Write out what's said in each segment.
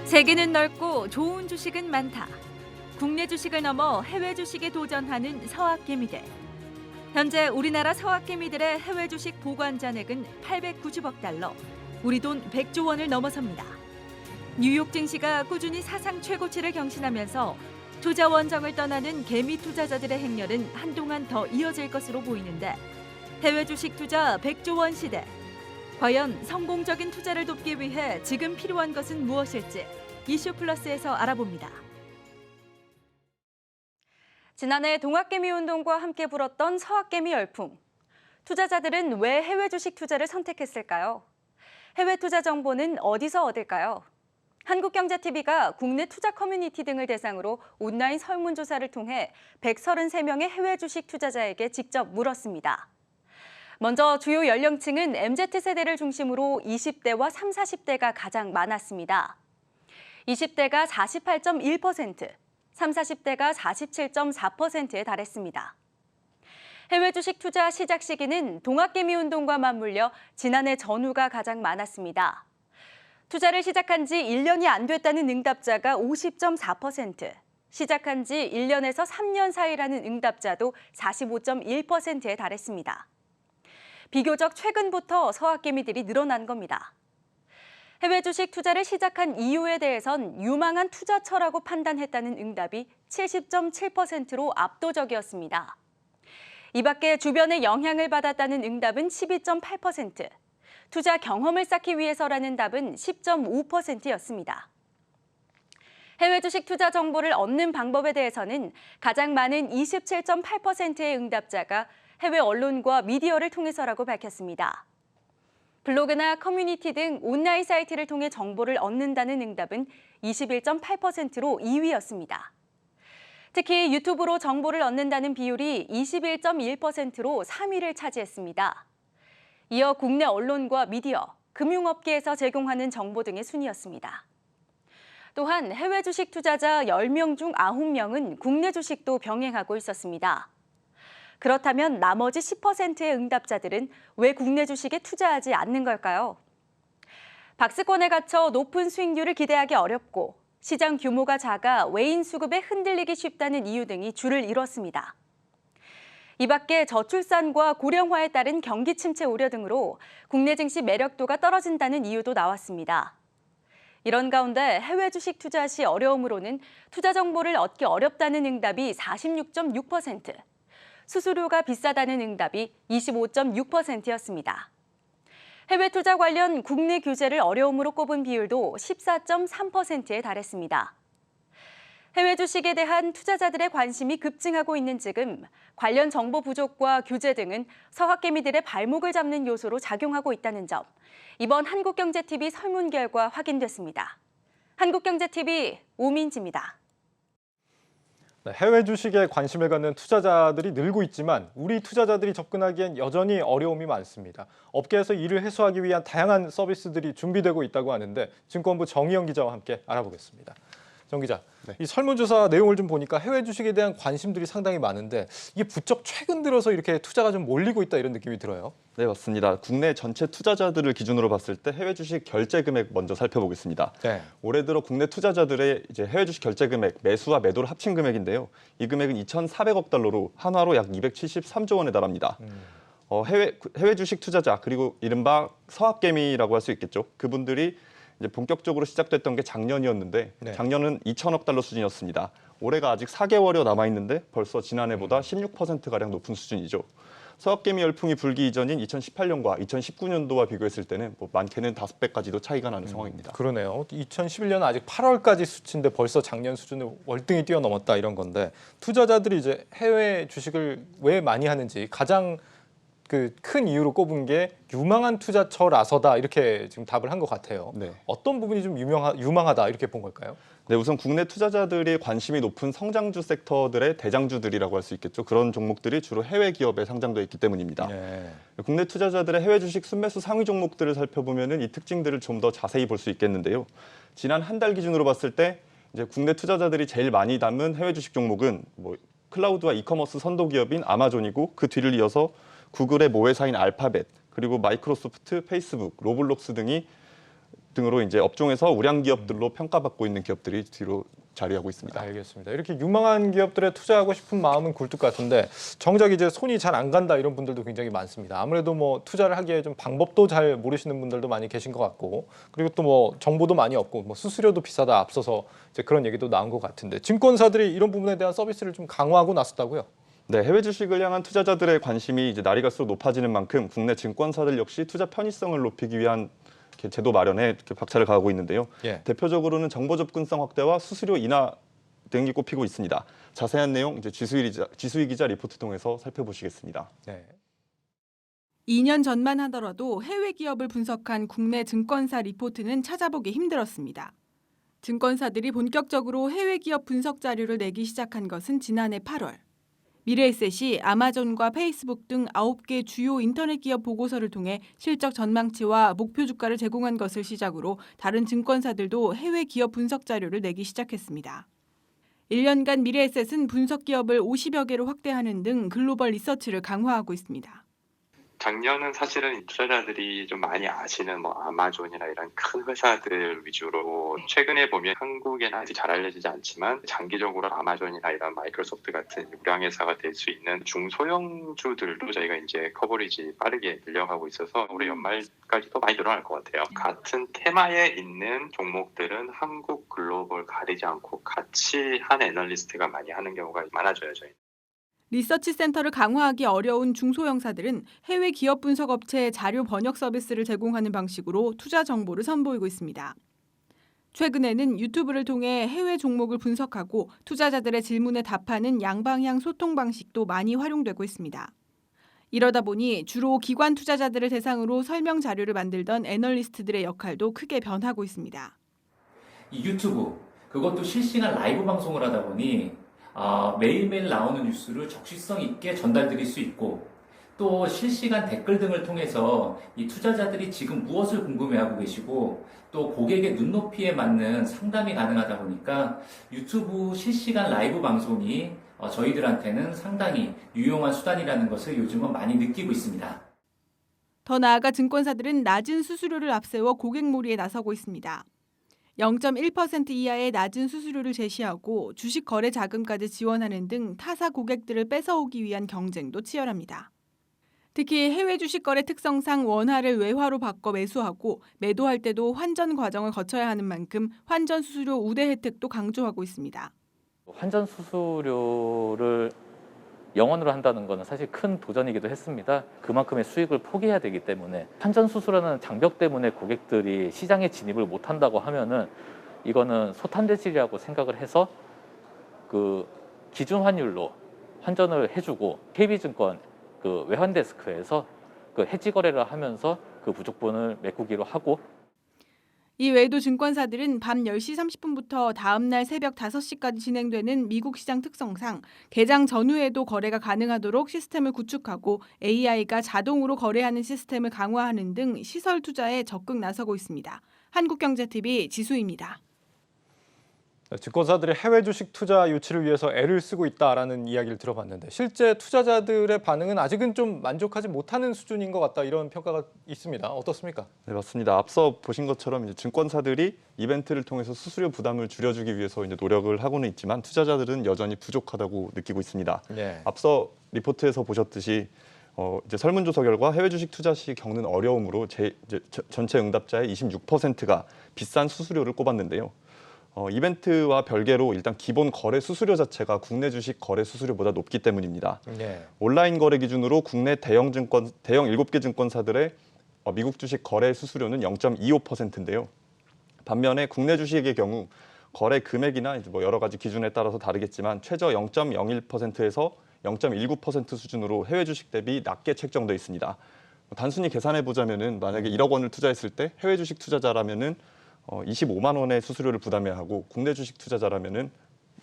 세계는 넓고 좋은 주식은 많다. 국내 주식을 넘어 해외 주식에 도전하는 서학개미들. 현재 우리나라 서학개미들의 해외 주식 보관 잔액은 890억 달러, 우리 돈 100조 원을 넘어섭니다. 뉴욕 증시가 꾸준히 사상 최고치를 경신하면서 투자 원정을 떠나는 개미 투자자들의 행렬은 한동안 더 이어질 것으로 보이는데, 해외 주식 투자 100조 원 시대. 과연 성공적인 투자를 돕기 위해 지금 필요한 것은 무엇일지 이슈플러스에서 알아봅니다. 지난해 동학개미 운동과 함께 불었던 서학개미 열풍. 투자자들은 왜 해외 주식 투자를 선택했을까요? 해외 투자 정보는 어디서 얻을까요? 한국경제TV가 국내 투자 커뮤니티 등을 대상으로 온라인 설문조사를 통해 133명의 해외 주식 투자자에게 직접 물었습니다. 먼저 주요 연령층은 MZ세대를 중심으로 20대와 30, 40대가 가장 많았습니다. 20대가 48.1%, 30, 40대가 47.4%에 달했습니다. 해외 주식 투자 시작 시기는 동학개미 운동과 맞물려 지난해 전후가 가장 많았습니다. 투자를 시작한 지 1년이 안 됐다는 응답자가 50.4%, 시작한 지 1년에서 3년 사이라는 응답자도 45.1%에 달했습니다. 비교적 최근부터 서학개미들이 늘어난 겁니다. 해외 주식 투자를 시작한 이유에 대해선 유망한 투자처라고 판단했다는 응답이 70.7%로 압도적이었습니다. 이 밖에 주변의 영향을 받았다는 응답은 12.8%, 투자 경험을 쌓기 위해서라는 답은 10.5%였습니다. 해외 주식 투자 정보를 얻는 방법에 대해서는 가장 많은 27.8%의 응답자가 해외 언론과 미디어를 통해서라고 밝혔습니다. 블로그나 커뮤니티 등 온라인 사이트를 통해 정보를 얻는다는 응답은 21.8%로 2위였습니다. 특히 유튜브로 정보를 얻는다는 비율이 21.1%로 3위를 차지했습니다. 이어 국내 언론과 미디어, 금융업계에서 제공하는 정보 등의 순이었습니다. 또한 해외 주식 투자자 10명 중 9명은 국내 주식도 병행하고 있었습니다. 그렇다면 나머지 10%의 응답자들은 왜 국내 주식에 투자하지 않는 걸까요? 박스권에 갇혀 높은 수익률을 기대하기 어렵고 시장 규모가 작아 외인 수급에 흔들리기 쉽다는 이유 등이 줄을 이뤘습니다. 이 밖에 저출산과 고령화에 따른 경기 침체 우려 등으로 국내 증시 매력도가 떨어진다는 이유도 나왔습니다. 이런 가운데 해외 주식 투자 시 어려움으로는 투자 정보를 얻기 어렵다는 응답이 46.6%, 수수료가 비싸다는 응답이 25.6%였습니다. 해외 투자 관련 국내 규제를 어려움으로 꼽은 비율도 14.3%에 달했습니다. 해외 주식에 대한 투자자들의 관심이 급증하고 있는 지금 관련 정보 부족과 규제 등은 서학개미들의 발목을 잡는 요소로 작용하고 있다는 점, 이번 한국경제TV 설문 결과 확인됐습니다. 한국경제TV 오민지입니다. 해외 주식에 관심을 갖는 투자자들이 늘고 있지만 우리 투자자들이 접근하기엔 여전히 어려움이 많습니다. 업계에서 이를 해소하기 위한 다양한 서비스들이 준비되고 있다고 하는데 증권부 정희영 기자와 함께 알아보겠습니다. 정 기자, 네. 이 설문조사 내용을 좀 보니까 해외 주식에 대한 관심들이 상당히 많은데 이게 부쩍 최근 들어서 이렇게 투자가 좀 몰리고 있다 이런 느낌이 들어요. 네, 맞습니다. 국내 전체 투자자들을 기준으로 봤을 때 해외 주식 결제 금액 먼저 살펴보겠습니다. 네. 올해 들어 국내 투자자들의 이제 해외 주식 결제 금액, 매수와 매도를 합친 금액인데요. 이 금액은 2,400억 달러로 한화로 약 273조 원에 달합니다. 해외 주식 투자자 그리고 이른바 서학개미라고 할 수 있겠죠. 그분들이 이제 본격적으로 시작됐던 게 작년이었는데 네. 작년은 2천억 달러 수준이었습니다. 올해가 아직 4개월여 남아 있는데 벌써 지난해보다 16%가량 높은 수준이죠. 서학개미 열풍이 불기 이전인 2018년과 2019년도와 비교했을 때는 많게는 5배까지도 차이가 나는 상황입니다. 그러네요. 2011년은 아직 8월까지 수치인데 벌써 작년 수준을 월등히 뛰어넘었다 이런 건데 투자자들이 이제 해외 주식을 왜 많이 하는지 가장 큰 이유로 꼽은 게 유망한 투자처라서다 이렇게 지금 답을 한 것 같아요. 네. 어떤 부분이 좀 유망하다 이렇게 본 걸까요? 네, 우선 국내 투자자들이 관심이 높은 성장주 섹터들의 대장주들이라고 할 수 있겠죠. 그런 종목들이 주로 해외 기업에 상장돼 있기 때문입니다. 네. 국내 투자자들의 해외 주식 순매수 상위 종목들을 살펴보면은 이 특징들을 좀 더 자세히 볼 수 있겠는데요. 지난 한 달 기준으로 봤을 때 이제 국내 투자자들이 제일 많이 담은 해외 주식 종목은 클라우드와 이커머스 선도 기업인 아마존이고 그 뒤를 이어서 구글의 모회사인 알파벳, 그리고 마이크로소프트, 페이스북, 로블록스 등이 등으로 이제 업종에서 우량 기업들로 평가받고 있는 기업들이 뒤로 자리하고 있습니다. 알겠습니다. 이렇게 유망한 기업들에 투자하고 싶은 마음은 굴뚝 같은데 정작 이제 손이 잘 안 간다 이런 분들도 굉장히 많습니다. 아무래도 뭐 투자를 하기에 좀 방법도 잘 모르시는 분들도 많이 계신 것 같고 그리고 또 뭐 정보도 많이 없고 뭐 수수료도 비싸다 앞서서 이제 그런 얘기도 나온 것 같은데 증권사들이 이런 부분에 대한 서비스를 좀 강화하고 나섰다고요? 네, 해외 주식을 향한 투자자들의 관심이 이제 날이 갈수록 높아지는 만큼 국내 증권사들 역시 투자 편의성을 높이기 위한 이렇게 제도 마련에 이렇게 박차를 가하고 있는데요. 예. 대표적으로는 정보 접근성 확대와 수수료 인하 등이 꼽히고 있습니다. 자세한 내용 이제 지수희 기자 리포트 통해서 살펴보시겠습니다. 네. 2년 전만 하더라도 해외 기업을 분석한 국내 증권사 리포트는 찾아보기 힘들었습니다. 증권사들이 본격적으로 해외 기업 분석 자료를 내기 시작한 것은 지난해 8월. 미래에셋이 아마존과 페이스북 등 9개 주요 인터넷 기업 보고서를 통해 실적 전망치와 목표 주가를 제공한 것을 시작으로 다른 증권사들도 해외 기업 분석 자료를 내기 시작했습니다. 1년간 미래에셋은 분석 기업을 50여 개로 확대하는 등 글로벌 리서치를 강화하고 있습니다. 작년은 사실은 투자자들이 좀 많이 아시는 뭐 아마존이나 이런 큰 회사들 위주로 최근에 보면 한국에는 아직 잘 알려지지 않지만 장기적으로 아마존이나 이런 마이크로소프트 같은 유량 회사가 될 수 있는 중소형주들도 저희가 이제 커버리지 빠르게 늘려가고 있어서 올해 연말까지도 많이 늘어날 것 같아요. 같은 테마에 있는 종목들은 한국 글로벌 가리지 않고 같이 한 애널리스트가 많이 하는 경우가 많아져요. 저희. 리서치 센터를 강화하기 어려운 중소형사들은 해외 기업 분석 업체에 자료 번역 서비스를 제공하는 방식으로 투자 정보를 선보이고 있습니다. 최근에는 유튜브를 통해 해외 종목을 분석하고 투자자들의 질문에 답하는 양방향 소통 방식도 많이 활용되고 있습니다. 이러다 보니 주로 기관 투자자들을 대상으로 설명 자료를 만들던 애널리스트들의 역할도 크게 변하고 있습니다. 이 유튜브, 그것도 실시간 라이브 방송을 하다 보니 매일매일 나오는 뉴스를 적시성 있게 전달드릴 수 있고 또 실시간 댓글 등을 통해서 이 투자자들이 지금 무엇을 궁금해하고 계시고 또 고객의 눈높이에 맞는 상담이 가능하다 보니까 유튜브 실시간 라이브 방송이 저희들한테는 상당히 유용한 수단이라는 것을 요즘은 많이 느끼고 있습니다. 더 나아가 증권사들은 낮은 수수료를 앞세워 고객몰이에 나서고 있습니다. 0.1% 이하의 낮은 수수료를 제시하고 주식 거래 자금까지 지원하는 등 타사 고객들을 뺏어오기 위한 경쟁도 치열합니다. 특히 해외 주식 거래 특성상 원화를 외화로 바꿔 매수하고 매도할 때도 환전 과정을 거쳐야 하는 만큼 환전 수수료 우대 혜택도 강조하고 있습니다. 환전 수수료를 영원으로 한다는 것은 사실 큰 도전이기도 했습니다. 그만큼의 수익을 포기해야 되기 때문에 환전 수수료라는 장벽 때문에 고객들이 시장에 진입을 못한다고 하면은 이거는 소탐대질이라고 생각을 해서 그 기준 환율로 환전을 해주고 KB증권 그 외환데스크에서 그 해지 거래를 하면서 그 부족분을 메꾸기로 하고. 이 외에도 증권사들은 밤 10시 30분부터 다음 날 새벽 5시까지 진행되는 미국 시장 특성상 개장 전후에도 거래가 가능하도록 시스템을 구축하고 AI가 자동으로 거래하는 시스템을 강화하는 등 시설 투자에 적극 나서고 있습니다. 한국경제TV 지수입니다. 증권사들이 해외 주식 투자 유치를 위해서 애를 쓰고 있다라는 이야기를 들어봤는데 실제 투자자들의 반응은 아직은 좀 만족하지 못하는 수준인 것 같다 이런 평가가 있습니다. 어떻습니까? 네, 맞습니다. 앞서 보신 것처럼 이제 증권사들이 이벤트를 통해서 수수료 부담을 줄여주기 위해서 이제 노력을 하고는 있지만 투자자들은 여전히 부족하다고 느끼고 있습니다. 네. 앞서 리포트에서 보셨듯이 이제 설문조사 결과 해외 주식 투자 시 겪는 어려움으로 전체 응답자의 26%가 비싼 수수료를 꼽았는데요. 이벤트와 별개로 일단 기본 거래 수수료 자체가 국내 주식 거래 수수료보다 높기 때문입니다. 네. 온라인 거래 기준으로 국내 대형 7개 증권사들의 미국 주식 거래 수수료는 0.25%인데요. 반면에 국내 주식의 경우 거래 금액이나 이제 뭐 여러 가지 기준에 따라서 다르겠지만 최저 0.01%에서 0.19% 수준으로 해외 주식 대비 낮게 책정돼 있습니다. 단순히 계산해 보자면은 만약에 1억 원을 투자했을 때 해외 주식 투자자라면은 25만 원의 수수료를 부담해야 하고 국내 주식 투자자라면은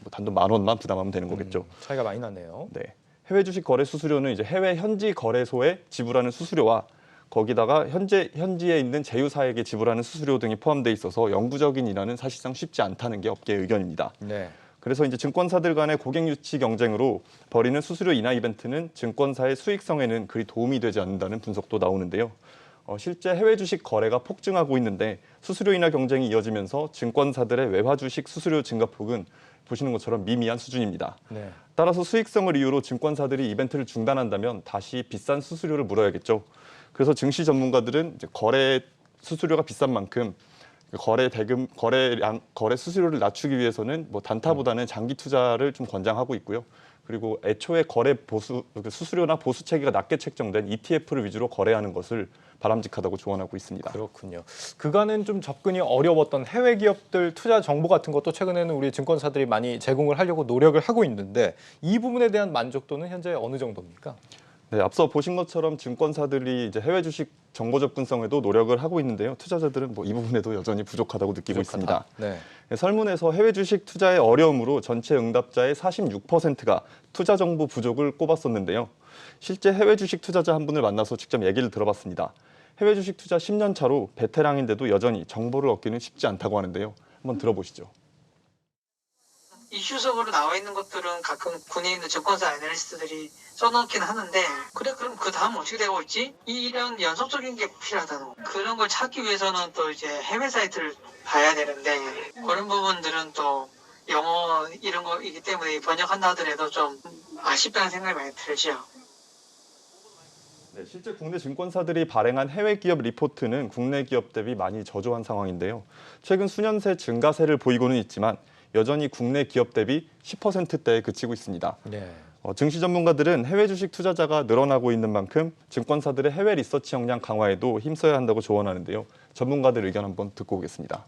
뭐 단돈 10,000원만 부담하면 되는 거겠죠. 차이가 많이 나네요. 네, 해외 주식 거래 수수료는 이제 해외 현지 거래소에 지불하는 수수료와 거기다가 현지에 있는 제휴사에게 지불하는 수수료 등이 포함돼 있어서 영구적인 인하는 사실상 쉽지 않다는 게 업계의 의견입니다. 네. 그래서 이제 증권사들 간의 고객 유치 경쟁으로 벌이는 수수료 인하 이벤트는 증권사의 수익성에는 그리 도움이 되지 않는다는 분석도 나오는데요. 실제 해외 주식 거래가 폭증하고 있는데 수수료 인하 경쟁이 이어지면서 증권사들의 외화 주식 수수료 증가폭은 보시는 것처럼 미미한 수준입니다. 네. 따라서 수익성을 이유로 증권사들이 이벤트를 중단한다면 다시 비싼 수수료를 물어야겠죠. 그래서 증시 전문가들은 이제 거래 수수료가 비싼 만큼 거래 대금, 거래 수수료를 낮추기 위해서는 뭐 단타보다는 장기 투자를 좀 권장하고 있고요. 그리고 애초에 거래 수수료나 보수 체계가 낮게 책정된 ETF를 위주로 거래하는 것을 바람직하다고 조언하고 있습니다. 그렇군요. 그간은 좀 접근이 어려웠던 해외 기업들 투자 정보 같은 것도 최근에는 우리 증권사들이 많이 제공을 하려고 노력을 하고 있는데 이 부분에 대한 만족도는 현재 어느 정도입니까? 네, 앞서 보신 것처럼 증권사들이 이제 해외 주식 정보 접근성에도 노력을 하고 있는데요. 투자자들은 뭐 이 부분에도 여전히 부족하다고 느끼고 있습니다. 네. 설문에서 해외 주식 투자의 어려움으로 전체 응답자의 46%가 투자 정보 부족을 꼽았었는데요. 실제 해외 주식 투자자 한 분을 만나서 직접 얘기를 들어봤습니다. 해외 주식 투자 10년 차로 베테랑인데도 여전히 정보를 얻기는 쉽지 않다고 하는데요. 한번 들어보시죠. 이슈적으로 나와 있는 것들은 가끔 군에 있는 증권사 애널리스트들이 써놓긴 하는데 그래 그럼 그 다음 어떻게 되고 있지? 이런 연속적인 게 필요하다는 거. 그런 걸 찾기 위해서는 또 이제 해외 사이트를 봐야 되는데 그런 부분들은 또 영어 이런 거이기 때문에 번역한다 하더라도 좀 아쉽다는 생각이 많이 들죠. 네, 실제 국내 증권사들이 발행한 해외 기업 리포트는 국내 기업 대비 많이 저조한 상황인데요. 최근 수년 새 증가세를 보이고는 있지만 여전히 국내 기업 대비 10%대에 그치고 있습니다. 네. 증시 전문가들은 해외 주식 투자자가 늘어나고 있는 만큼 증권사들의 해외 리서치 역량 강화에도 힘써야 한다고 조언하는데요. 전문가들 의견 한번 듣고 오겠습니다.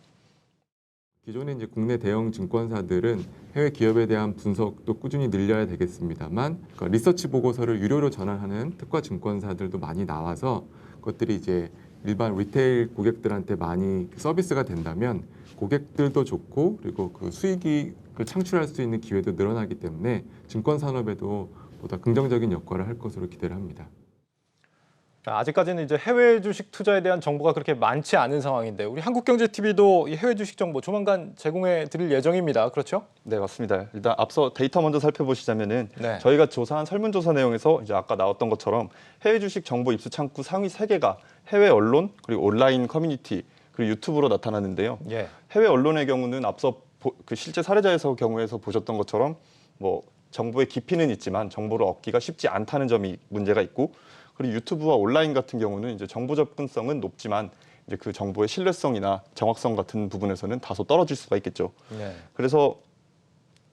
기존에 이제 국내 대형 증권사들은 해외 기업에 대한 분석도 꾸준히 늘려야 되겠습니다만 리서치 보고서를 유료로 전환하는 특화 증권사들도 많이 나와서 그것들이 이제 일반 리테일 고객들한테 많이 서비스가 된다면 고객들도 좋고 그리고 그 수익을 창출할 수 있는 기회도 늘어나기 때문에 증권 산업에도 보다 긍정적인 역할을 할 것으로 기대를 합니다. 아직까지는 이제 해외 주식 투자에 대한 정보가 그렇게 많지 않은 상황인데 우리 한국경제TV도 이 해외 주식 정보 조만간 제공해 드릴 예정입니다. 그렇죠? 네, 맞습니다. 일단 앞서 데이터 먼저 살펴보시자면은 네. 저희가 조사한 설문조사 내용에서 이제 아까 나왔던 것처럼 해외 주식 정보 입수 창구 상위 3개가 해외 언론 그리고 온라인 커뮤니티 그리고 유튜브로 나타나는데요. 예. 해외 언론의 경우는 앞서 그 실제 사례자에서 경우에서 보셨던 것처럼 뭐 정보의 깊이는 있지만 정보를 얻기가 쉽지 않다는 점이 문제가 있고 그리고 유튜브와 온라인 같은 경우는 이제 정보 접근성은 높지만 이제 그 정보의 신뢰성이나 정확성 같은 부분에서는 다소 떨어질 수가 있겠죠. 네. 그래서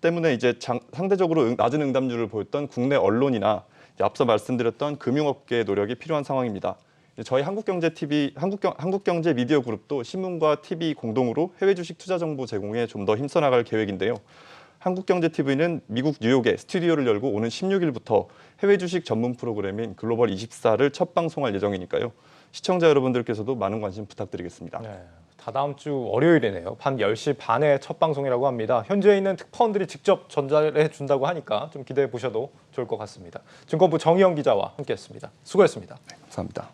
때문에 이제 상대적으로 낮은 응답률을 보였던 국내 언론이나 앞서 말씀드렸던 금융업계의 노력이 필요한 상황입니다. 저희 한국경제TV, 한국경제 미디어 그룹도 신문과 TV 공동으로 해외 주식 투자 정보 제공에 좀 더 힘써 나갈 계획인데요. 한국경제TV는 미국 뉴욕에 스튜디오를 열고 오는 16일부터 해외 주식 전문 프로그램인 글로벌 24를 첫 방송할 예정이니까요. 시청자 여러분들께서도 많은 관심 부탁드리겠습니다. 네. 다다음 주 월요일이네요. 밤 10시 반에 첫 방송이라고 합니다. 현지에 있는 특파원들이 직접 전달해 준다고 하니까 좀 기대해 보셔도 좋을 것 같습니다. 증권부 정희영 기자와 함께했습니다. 수고했습니다. 네, 감사합니다.